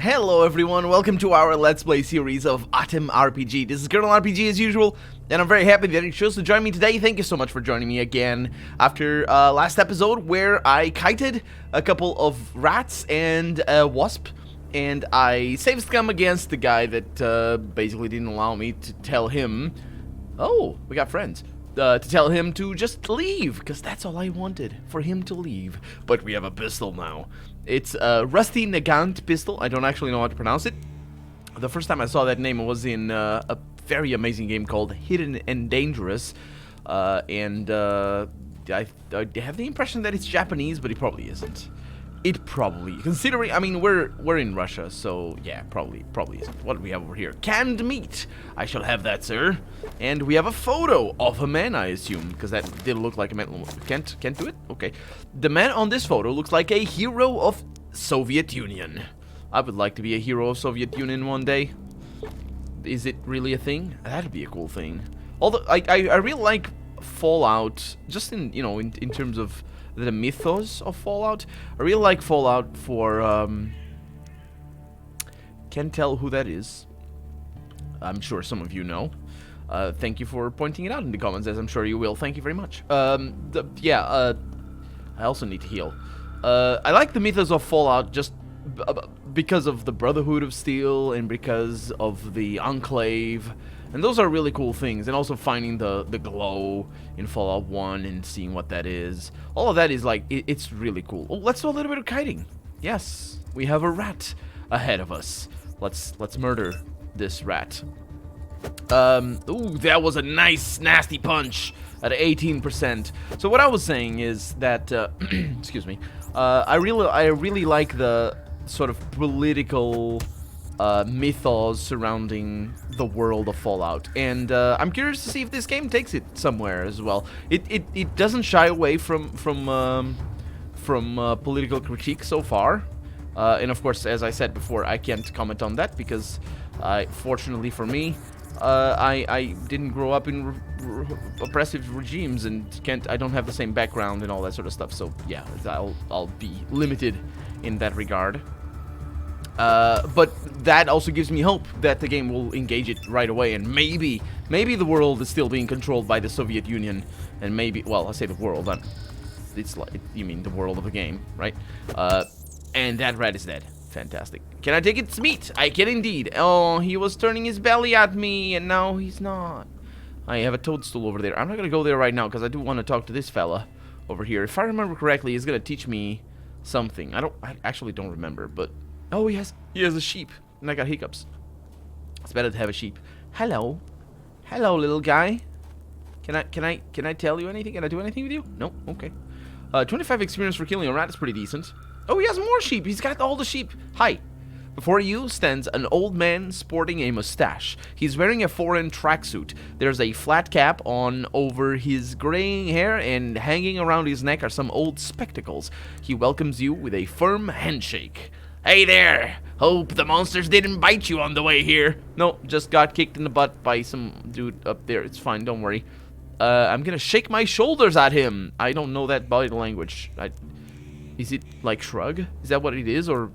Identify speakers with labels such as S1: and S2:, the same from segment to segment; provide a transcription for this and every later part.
S1: Hello everyone, welcome to our Let's Play series of A.T.O.M RPG. This is Colonel RPG as usual, and I'm very happy that you chose to join me today. Thank you so much for joining me again after last episode where I kited a couple of rats and a wasp, and I saved scum against the guy that basically didn't allow me to tell him, oh, we got friends, to tell him to just leave, because that's all I wanted, for him to leave. But we have a pistol now. It's a Rusty Nagant pistol. I don't actually know how to pronounce it. The first time I saw that name was in a very amazing game called Hidden and Dangerous. I have the impression that it's Japanese, but it probably isn't. It probably, considering, I mean, we're in Russia, so yeah, probably isn't. What do we have over here? Canned meat. I shall have that, sir. And we have a photo of a man, I assume, because that did look like a man. Can't do it? Okay. The man on this photo looks like a hero of Soviet Union. I would like to be a hero of Soviet Union one day. Is it really a thing? That'd be a cool thing. Although I really like Fallout, just in, you know, in terms of the mythos of Fallout. I really like Fallout for can't tell who that is. I'm sure some of you know. Thank you for pointing it out in the comments, as I'm sure you will. Thank you very much. I also need to heal. I like the mythos of Fallout just because of the Brotherhood of Steel and because of the Enclave. And those are really cool things, and also finding the glow in Fallout 1 and seeing what that is. All of that is like, it's really cool. Oh, let's do a little bit of kiting. Yes, we have a rat ahead of us. Let's murder this rat. Ooh, that was a nice, nasty punch at 18%. So what I was saying is that, excuse me, I really like the sort of political mythos surrounding the world of Fallout, and I'm curious to see if this game takes it somewhere as well. It doesn't shy away from political critique so far, and of course, as I said before, I can't comment on that because, fortunately for me, I didn't grow up in oppressive regimes and I don't have the same background and all that sort of stuff. So yeah, I'll be limited in that regard. But that also gives me hope that the game will engage it right away, and maybe the world is still being controlled by the Soviet Union, and maybe, well, I say the world, it's like, you mean the world of the game, right? And that rat is dead. Fantastic. Can I take its meat? I can indeed. Oh, he was turning his belly at me, and now he's not. I have a toadstool over there. I'm not gonna go there right now, because I do want to talk to this fella over here. If I remember correctly, he's gonna teach me something. I actually don't remember, but... Oh, he has a sheep, and I got hiccups. It's better to have a sheep. Hello, little guy. Can I tell you anything? Can I do anything with you? No. Okay. 25 experience for killing a rat is pretty decent. Oh, he has more sheep. He's got all the sheep. Hi. Before you stands an old man sporting a mustache. He's wearing a foreign tracksuit. There's a flat cap on over his graying hair, and hanging around his neck are some old spectacles. He welcomes you with a firm handshake. Hey there! Hope the monsters didn't bite you on the way here. No, just got kicked in the butt by some dude up there. It's fine, don't worry. I'm gonna shake my shoulders at him. I don't know that body language. Is it like shrug? Is that what it is? Or,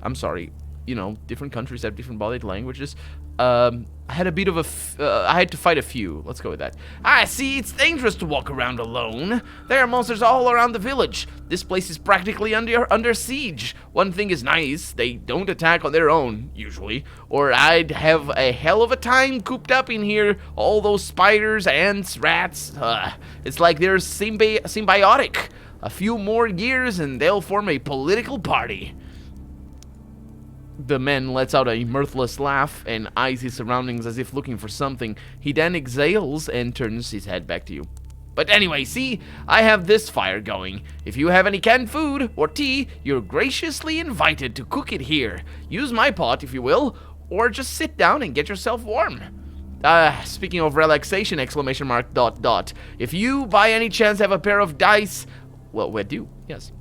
S1: I'm sorry, you know, different countries have different body languages. I had a bit of I had to fight a few. Let's go with that. I see, it's dangerous to walk around alone. There are monsters all around the village. This place is practically under siege. One thing is nice, they don't attack on their own, usually. Or I'd have a hell of a time cooped up in here. All those spiders, ants, rats. It's like they're symbiotic. A few more years and they'll form a political party. The man lets out a mirthless laugh and eyes his surroundings as if looking for something. He then exhales and turns his head back to you. But anyway, see, I have this fire going. If you have any canned food or tea, you're graciously invited to cook it here. Use my pot, if you will, or just sit down and get yourself warm. Speaking of relaxation, ! If you by any chance have a pair of dice, well, we do, yes.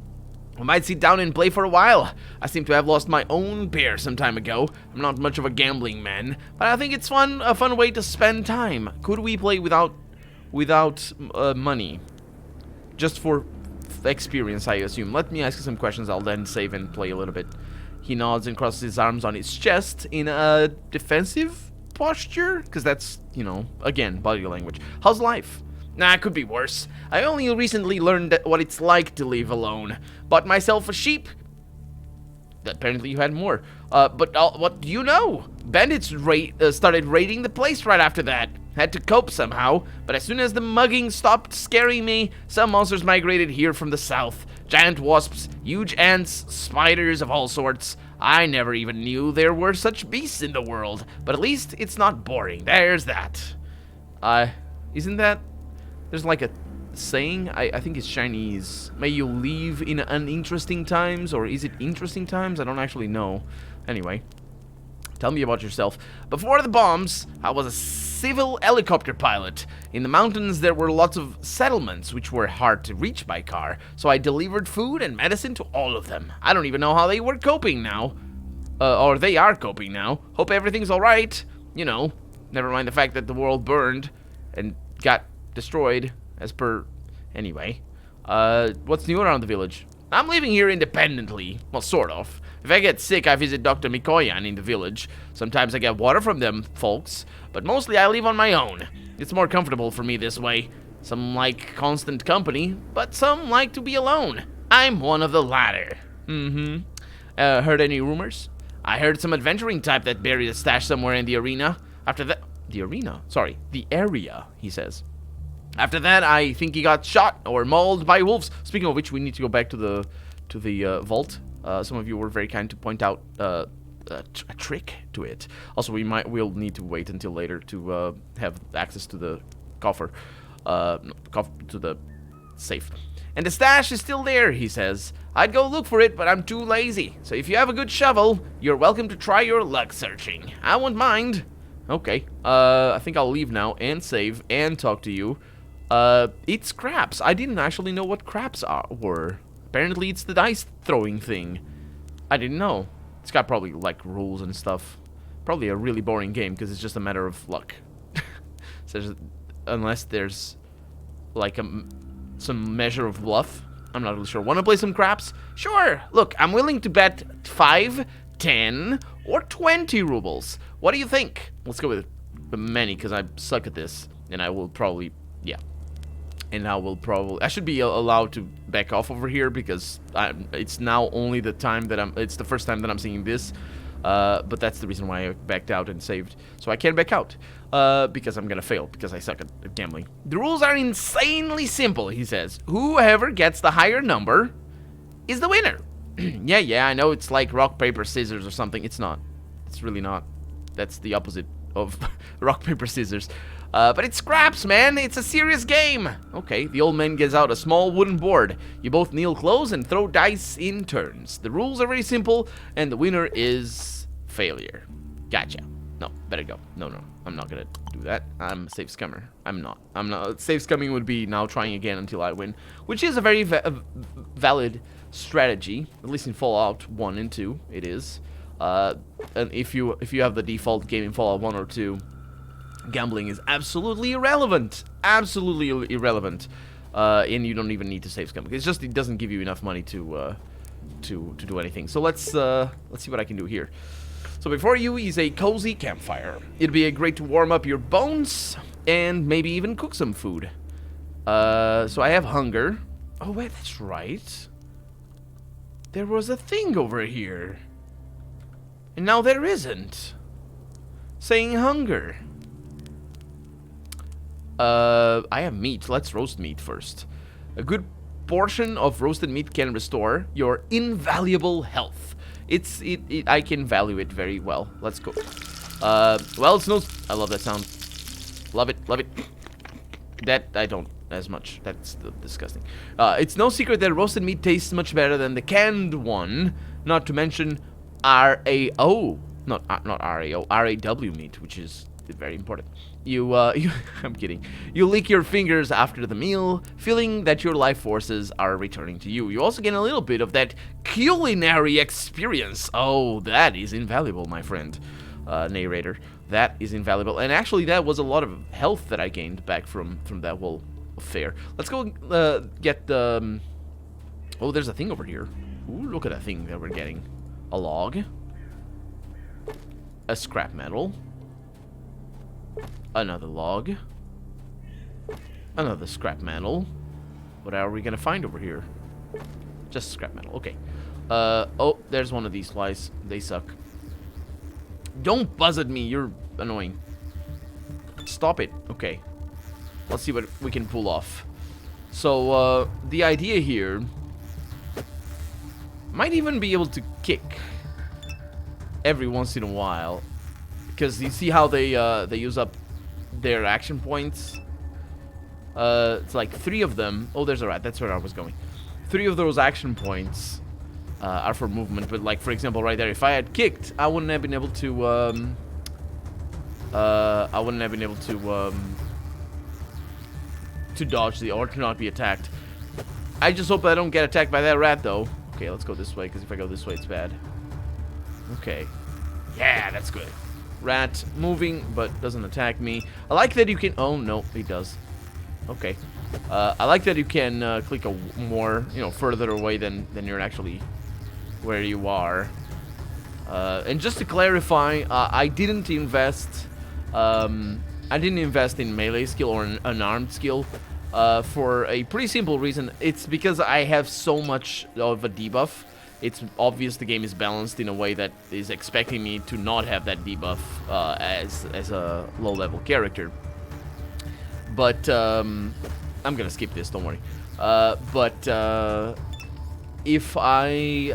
S1: I might sit down and play for a while. I seem to have lost my own pair some time ago. I'm not much of a gambling man, but I think it's a fun way to spend time. Could we play without money? Just for experience, I assume. Let me ask you some questions. I'll then save and play a little bit. He nods and crosses his arms on his chest in a defensive posture, because that's, you know, again, body language. How's life? Nah, it could be worse. I only recently learned what it's like to live alone. Bought myself a sheep. Apparently you had more. But what do you know? Bandits started raiding the place right after that. Had to cope somehow, but as soon as the mugging stopped scaring me, some monsters migrated here from the south. Giant wasps, huge ants, spiders of all sorts. I never even knew there were such beasts in the world, but at least it's not boring. There's that. Isn't that... There's like a saying, I think it's Chinese. May you live in uninteresting times, or is it interesting times? I don't actually know. Anyway, tell me about yourself. Before the bombs, I was a civil helicopter pilot. In the mountains there were lots of settlements which were hard to reach by car, so I delivered food and medicine to all of them. I don't even know how they were coping now. Or they are coping now. Hope everything's alright. You know, never mind the fact that the world burned and got destroyed, as per... Anyway, what's new around the village? I'm living here independently. Well, sort of. If I get sick, I visit Dr. Mikoyan in the village. Sometimes I get water from them folks, but mostly I live on my own. It's more comfortable for me this way. Some like constant company, but some like to be alone. I'm one of the latter. Heard any rumors? I heard some adventuring type that buried a stash somewhere in the arena. After that... The arena? Sorry, the area, he says. After that, I think he got shot or mauled by wolves. Speaking of which, we need to go back to the vault. Some of you were very kind to point out a trick to it. Also, we'll need to wait until later to have access to the coffer, to the safe. And the stash is still there, he says. I'd go look for it, but I'm too lazy. So if you have a good shovel, you're welcome to try your luck searching. I won't mind. Okay. I think I'll leave now and save and talk to you. It's craps. I didn't actually know what craps were. Apparently it's the dice throwing thing. I didn't know. It's got probably like rules and stuff. Probably a really boring game because it's just a matter of luck. So unless there's like some measure of bluff. I'm not really sure. Want to play some craps? Sure. Look, I'm willing to bet 5, 10, or 20 rubles. What do you think? Let's go with many because I suck at this. And I will probably... Yeah. And I should be allowed to back off over here because it's now only the time that it's the first time that I'm seeing this. But that's the reason why I backed out and saved. So I can't back out. Because I'm gonna fail because I suck at gambling. The rules are insanely simple, he says. Whoever gets the higher number is the winner. Yeah, I know it's like rock, paper, scissors or something. It's not. It's really not. That's the opposite of rock, paper, scissors. But it's scraps, man. It's a serious game. Okay, the old man gets out a small wooden board. You both kneel close and throw dice in turns. The rules are very simple, and the winner is failure. Gotcha. No, better go. No, I'm not gonna do that. I'm a safe scummer. I'm not. Safe scumming would be now trying again until I win, which is a very valid strategy. At least in Fallout 1 and 2, it is. And if you have the default game in Fallout 1 or 2, gambling is absolutely irrelevant. Absolutely irrelevant. And you don't even need to save scum. It's just it doesn't give you enough money to do anything. So let's see what I can do here. So before you is a cozy campfire. It'd be great to warm up your bones and maybe even cook some food. So I have hunger. Oh wait, that's right. There was a thing over here. And now there isn't. Saying hunger. I have meat. Let's roast meat first. A good portion of roasted meat can restore your invaluable health. I can value it very well. Let's go. Well, it's no... I love that sound. Love it. That, I don't as much. That's disgusting. It's no secret that roasted meat tastes much better than the canned one. Not to mention RAO. Not RAO. RAW meat, which is very important. I'm kidding. You lick your fingers after the meal, feeling that your life forces are returning to you. You also get a little bit of that culinary experience. Oh, that is invaluable, my friend. Narrator. That is invaluable. And actually, that was a lot of health that I gained back from that whole affair. Let's go get the... Oh, there's a thing over here. Ooh, look at that thing that we're getting. A log. A scrap metal. Another log. Another scrap metal. What are we gonna find over here? Just scrap metal. Okay. Oh, there's one of these flies. They suck. Don't buzz at me. You're annoying. Stop it. Okay. Let's see what we can pull off. So, the idea here... might even be able to kick every once in a while. Because you see how they use up their action points? It's like 3 of them. Oh, there's a rat. That's where I was going. 3 of those action points are for movement. But, like, for example, right there, if I had kicked, I wouldn't have been able to, to dodge the, or to not be attacked. I just hope I don't get attacked by that rat, though. Okay, let's go this way, because if I go this way, it's bad. Okay. Yeah, that's good. Rat moving, but doesn't attack me. I like that you can... oh, no, he does. Okay. I like that you can click a more, you know, further away than you're actually where you are. And just to clarify, I didn't invest in melee skill or an unarmed skill for a pretty simple reason. It's because I have so much of a debuff. It's obvious the game is balanced in a way that is expecting me to not have that debuff as a low-level character. But I'm gonna skip this, don't worry. If I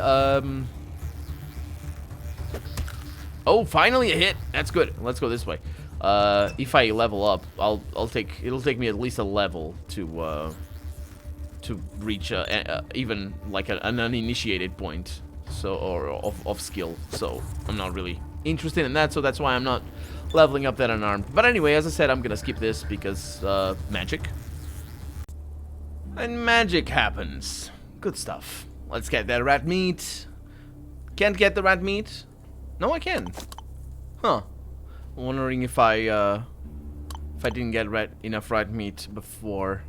S1: oh, finally a hit. That's good. Let's go this way. If I level up, it'll take me at least a level to reach even like an uninitiated point, so, or of skill. So I'm not really interested in that, so that's why I'm not leveling up that unarmed. But anyway, as I said, I'm gonna skip this because magic. And magic happens. Good stuff. Let's get that rat meat. Can't get the rat meat? No, I can. Huh. Wondering if I didn't get enough rat meat before.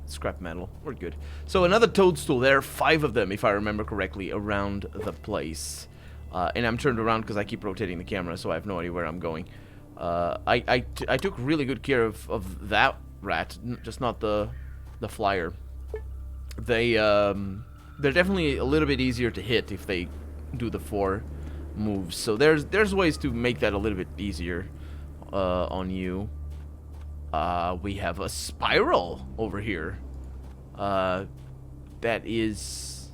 S1: Scrap metal. We're good. So another toadstool. There are 5 of them, if I remember correctly, around the place. And I'm turned around because I keep rotating the camera, so I have no idea where I'm going. I took really good care of that rat, just not the flyer. They're definitely a little bit easier to hit if they do the 4 moves. So there's ways to make that a little bit easier on you. We have a spiral over here. That is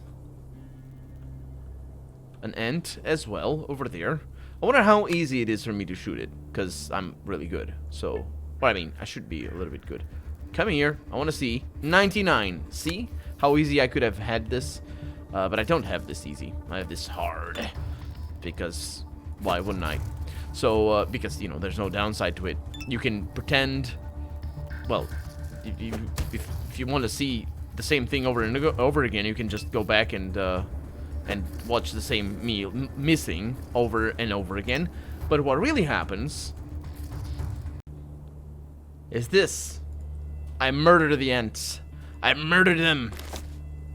S1: an ant as well over there. I wonder how easy it is for me to shoot it, because I'm really good. So, well, I mean, I should be a little bit good. Come here. I want to see. 99. See how easy I could have had this? But I don't have this easy. I have this hard. Because, why wouldn't I? So, because, you know, there's no downside to it. You can pretend... well, if you want to see the same thing over and over again, you can just go back and watch the same meal missing over and over again. But what really happens is this. I murdered the ants. I murdered them.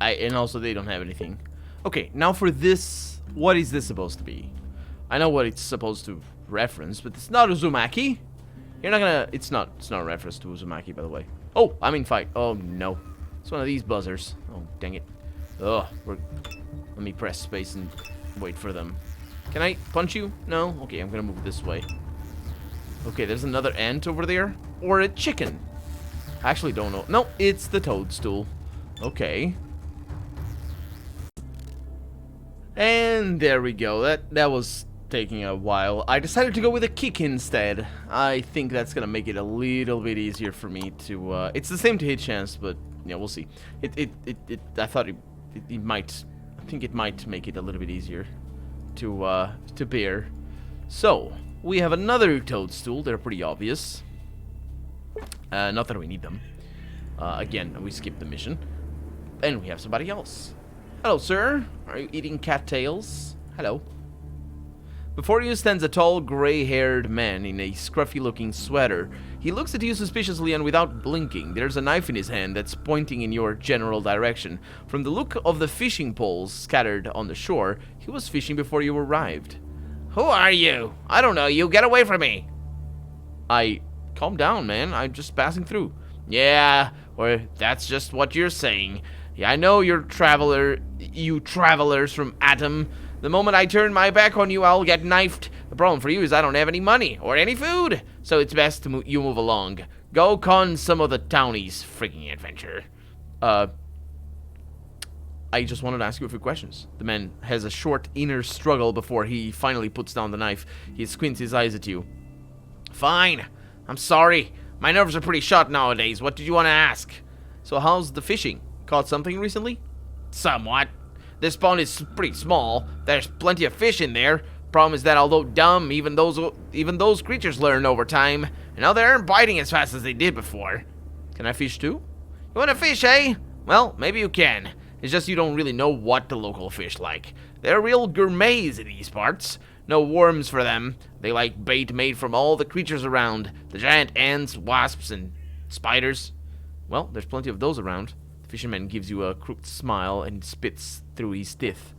S1: And also they don't have anything. Okay, now for this, what is this supposed to be? I know what it's supposed to reference, but it's not Uzumaki. You're not gonna... It's not a reference to Uzumaki, by the way. Oh, I'm in fight. Oh, no. It's one of these buzzers. Oh, dang it. Ugh. Let me press space and wait for them. Can I punch you? No? Okay, I'm gonna move this way. Okay, there's another ant over there. Or a chicken. I actually don't know. No, it's the toadstool. Okay. And there we go. That was... taking a while. I decided to go with a kick instead. I think that's gonna make it a little bit easier for me to it's the same to hit chance, but yeah, we'll see. I thought it might, I think it might make it a little bit easier to bear. So we have another toadstool. They're pretty obvious. Not that we need them. Again, we skipped the mission. And we have somebody else. Hello, sir. Are you eating cattails? Hello. Before you stands a tall, gray-haired man in a scruffy-looking sweater. He looks at you suspiciously and without blinking. There's a knife in his hand that's pointing in your general direction. From the look of the fishing poles scattered on the shore, he was fishing before you arrived.
S2: Who are you? I don't know you. Get away from me.
S1: Calm down, man. I'm just passing through.
S2: Yeah, or that's just what you're saying. Yeah, I know you travelers from A.T.O.M. The moment I turn my back on you, I'll get knifed. The problem for you is I don't have any money or any food, so it's best to you move along. Go con some of the townies' freaking adventure.
S1: I just wanted to ask you a few questions. The man has a short inner struggle before he finally puts down the knife. He squints his eyes at you.
S2: Fine. I'm sorry. My nerves are pretty shot nowadays. What did you want to ask?
S1: So how's the fishing? Caught something recently?
S2: Somewhat. This pond is pretty small. There's plenty of fish in there. Problem is that although dumb, even those creatures learn over time. And now they aren't biting as fast as they did before.
S1: Can I fish too?
S2: You want to fish, eh? Well, maybe you can. It's just you don't really know what the local fish like. They're real gourmets in these parts. No worms for them. They like bait made from all the creatures around. The giant ants, wasps, and spiders.
S1: Well, there's plenty of those around. The fisherman gives you a crooked smile and spits through his teeth.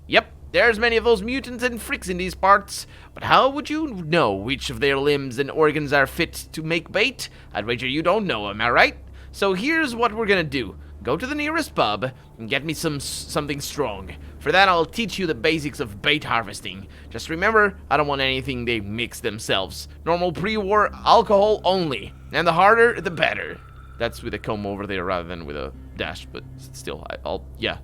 S2: Yep, there's many of those mutants and freaks in these parts. But how would you know which of their limbs and organs are fit to make bait? I'd wager you don't know, am I right? So here's what we're gonna do. Go to the nearest pub and get me something strong. For that, I'll teach you the basics of bait harvesting. Just remember, I don't want anything they mix themselves. Normal pre-war alcohol only. And the harder, the better.
S1: That's with a comb over there rather than with a dash, but still, yeah.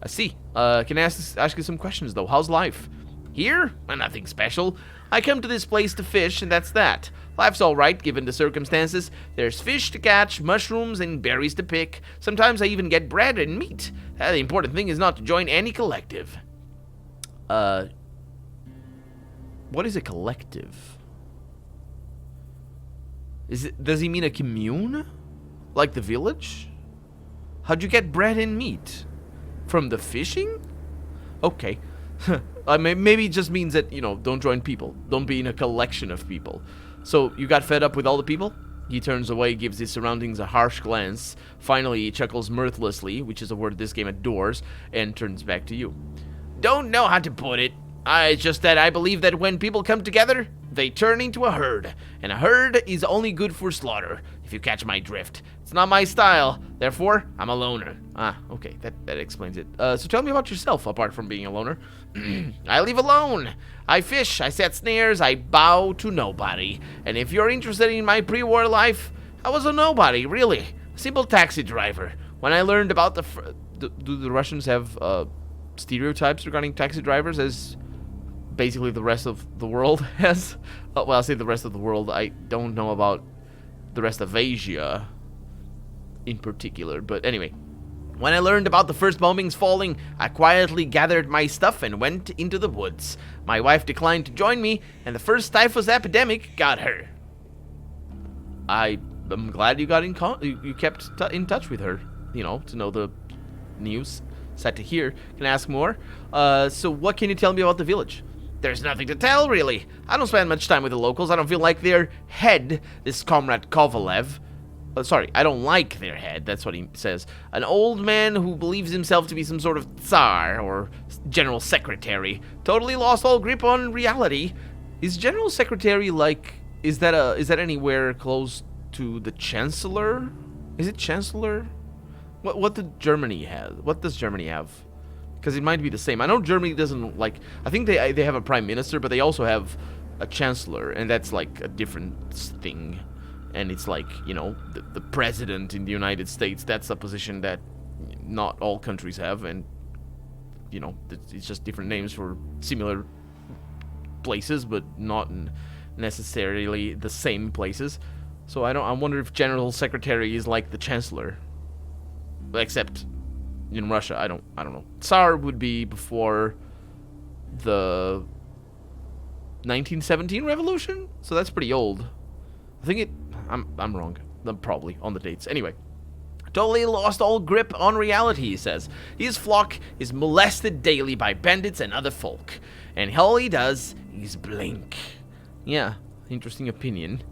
S1: I see. Can I ask you some questions, though? How's life?
S2: Here? Well, nothing special. I come to this place to fish, and that's that. Life's alright, given the circumstances. There's fish to catch, mushrooms, and berries to pick. Sometimes I even get bread and meat. The important thing is not to join any collective.
S1: What is a collective? Does he mean a commune? Like the village? How'd you get bread and meat? From the fishing? Okay. Maybe it just means that, don't join people. Don't be in a collection of people. So, you got fed up with all the people? He turns away, gives his surroundings a harsh glance. Finally, he chuckles mirthlessly, which is a word this game adores, and turns back to you.
S2: Don't know how to put it. It's just that I believe that when people come together, they turn into a herd. And a herd is only good for slaughter, if you catch my drift. It's not my style, therefore, I'm a loner.
S1: Okay, that explains it. So tell me about yourself, apart from being a loner.
S2: I live alone. I fish, I set snares, I bow to nobody. And if you're interested in my pre-war life, I was a nobody, really. A simple taxi driver. When I learned about
S1: do the Russians have stereotypes regarding taxi drivers as basically the rest of the world has? Well, I'll say the rest of the world. I don't know about the rest of Asia in particular, but anyway.
S2: When I learned about the first bombings falling, I quietly gathered my stuff and went into the woods. My wife declined to join me, and the first typhus epidemic got her.
S1: I'm glad you got you kept in touch with her, to know the news. Sad to hear. Can I ask more? So what can you tell me about the village?
S2: There's nothing to tell, really. I don't spend much time with the locals. I don't feel like their head, this Comrade Kovalev.
S1: I don't like their head, that's what he says.
S2: An old man who believes himself to be some sort of Tsar or general secretary. Totally lost all grip on reality.
S1: Is general secretary is that anywhere close to the chancellor? Is it chancellor? What does Germany have? Because it might be the same. I know Germany doesn't I think they have a prime minister, but they also have a chancellor, and that's like a different thing. And it's the president in the United States, that's a position that not all countries have, and it's just different names for similar places, but not necessarily the same places. So I wonder if general secretary is like the chancellor, except in Russia. I don't know. Tsar would be before the 1917 revolution, so that's pretty old. I think I'm wrong. I'm probably on the dates. Anyway.
S2: Totally lost all grip on reality, he says. His flock is molested daily by bandits and other folk. and all he does is blink. Yeah, interesting opinion.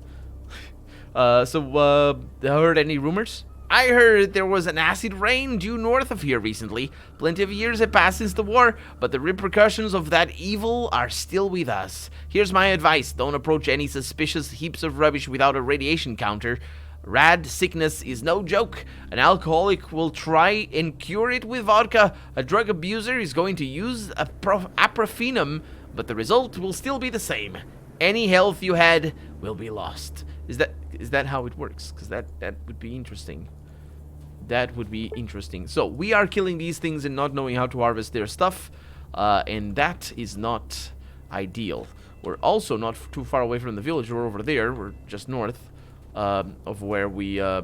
S2: Heard any rumors? I heard there was an acid rain due north of here recently. Plenty of years have passed since the war, but the repercussions of that evil are still with us. Here's my advice. Don't approach any suspicious heaps of rubbish without a radiation counter. Rad sickness is no joke. An alcoholic will try and cure it with vodka. A drug abuser is going to use aprofenum, but the result will still be the same. Any health you had will be lost. Is that how it works? Because that would be interesting. That would be interesting. So we are killing these things and not knowing how to harvest their stuff, and that is not ideal. We're also not too far away from the village. We're over there. We're just north of where we. I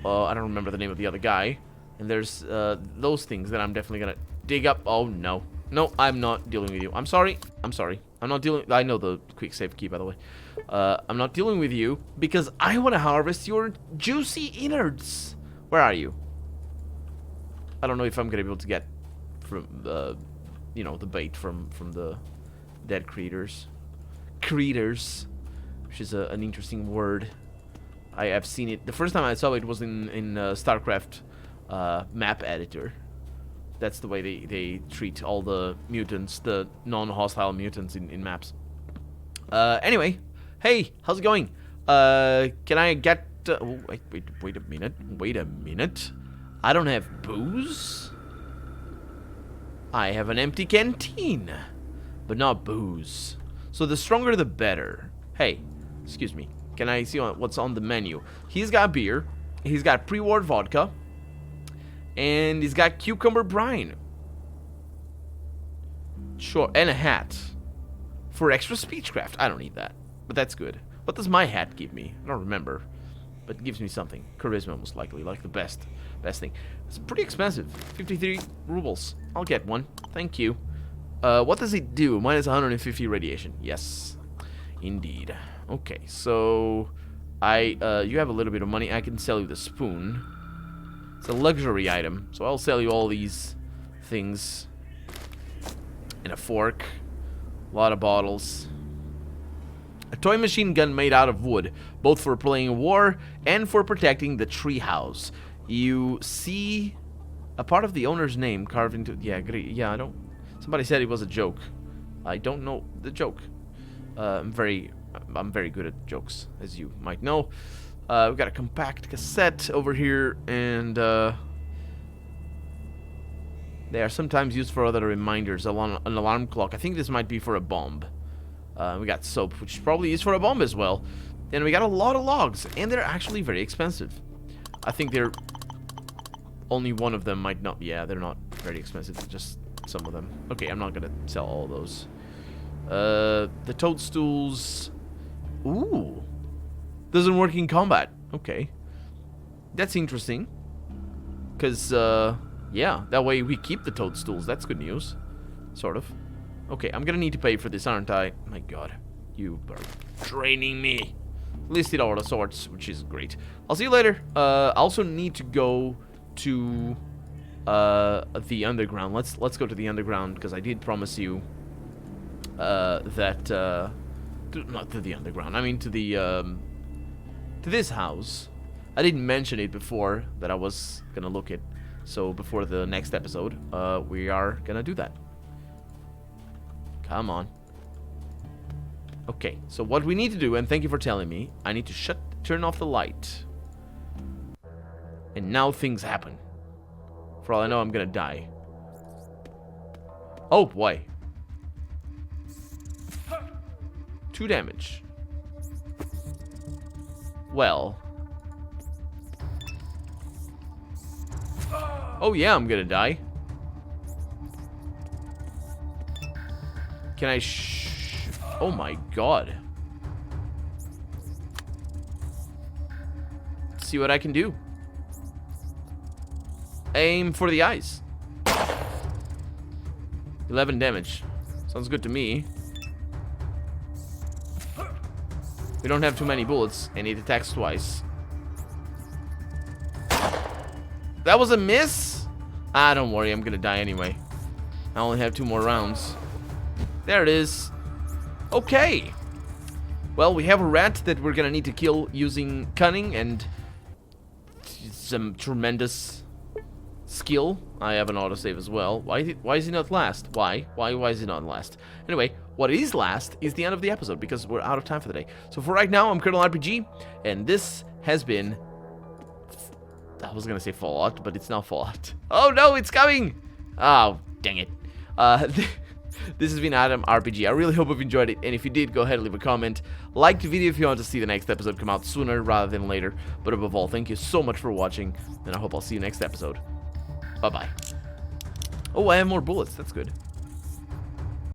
S2: don't remember the name of the other guy. And there's those things that I'm definitely gonna dig up. Oh no, no, I'm not dealing with you. I'm sorry. I'm sorry. I'm not dealing. I know the quick save key, by the way. I'm not dealing with you because I want to harvest your juicy innards. Where are you? I don't know if I'm gonna be able to get from the, the bait from the dead creatures, which is an interesting word. I have seen it. The first time I saw it was in StarCraft map editor. That's the way they treat all the mutants, the non-hostile mutants in maps. Anyway, hey, how's it going? Can I get... oh, wait a minute. I don't have booze. I have an empty canteen, but not booze. So the stronger the better. Hey, excuse me. Can I see what's on the menu? He's got beer. He's got pre-war vodka. And he's got cucumber brine. Sure, and a hat. For extra speechcraft. I don't need that, but that's good. What does my hat give me? I don't remember. But it gives me something. Charisma, most likely. Like the best thing. It's pretty expensive. 53 rubles. I'll get one. Thank you. What does it do? Minus 150 radiation. Yes. Indeed. Okay, so... you have a little bit of money. I can sell you the spoon. It's a luxury item, so I'll sell you all these things. And a fork. A lot of bottles. A toy machine gun made out of wood, both for playing war and for protecting the treehouse. You see a part of the owner's name carved into... Yeah, I don't... Somebody said it was a joke. I don't know the joke. I'm very good at jokes, as you might know. We've got a compact cassette over here, and they are sometimes used for other reminders. An alarm clock. I think this might be for a bomb. We got soap, which probably is for a bomb as well. And we got a lot of logs, and they're actually very expensive. I think they're... Only one of them might not... Yeah, they're not very expensive, just some of them. Okay, I'm not gonna sell all those. The toadstools... Ooh. Doesn't work in combat. Okay. That's interesting. Because, yeah, that way we keep the toadstools. That's good news. Sort of. Okay, I'm gonna need to pay for this, aren't I? My god. You are draining me. Listed all the sorts, which is great. I'll see you later. I also need to go to the underground. Let's go to the underground, because I did promise you that not to the underground. I mean to the to this house. I didn't mention it before that I was gonna look it. So before the next episode, we are gonna do that. Come on. Okay, so what we need to do, and thank you for telling me, I need to turn off the light. And now things happen. For all I know, I'm gonna die. Oh boy. 2 damage. Well. Oh yeah, I'm gonna die. Can I oh my god. Let's see what I can do. Aim for the eyes. 11 damage. Sounds good to me. We don't have too many bullets, and it attacks twice. That was a miss? Ah, don't worry, I'm gonna die anyway. I only have 2 more rounds.
S1: There it is. Okay. Well, we have a rat that we're gonna need to kill using cunning and some tremendous skill. I have an autosave as well. Why is he not last? Why is he not last? Anyway, what is last is the end of the episode because we're out of time for the day. So for right now, I'm Colonel RPG, and this has been... I was gonna say Fallout, but it's not Fallout. Oh no, it's coming! Oh, dang it. This has been Atom RPG. I really hope you've enjoyed it, and if you did, go ahead and leave a comment. Like the video if you want to see the next episode come out sooner rather than later. But above all, thank you so much for watching, and I hope I'll see you next episode. Bye-bye. Oh, I have more bullets. That's good.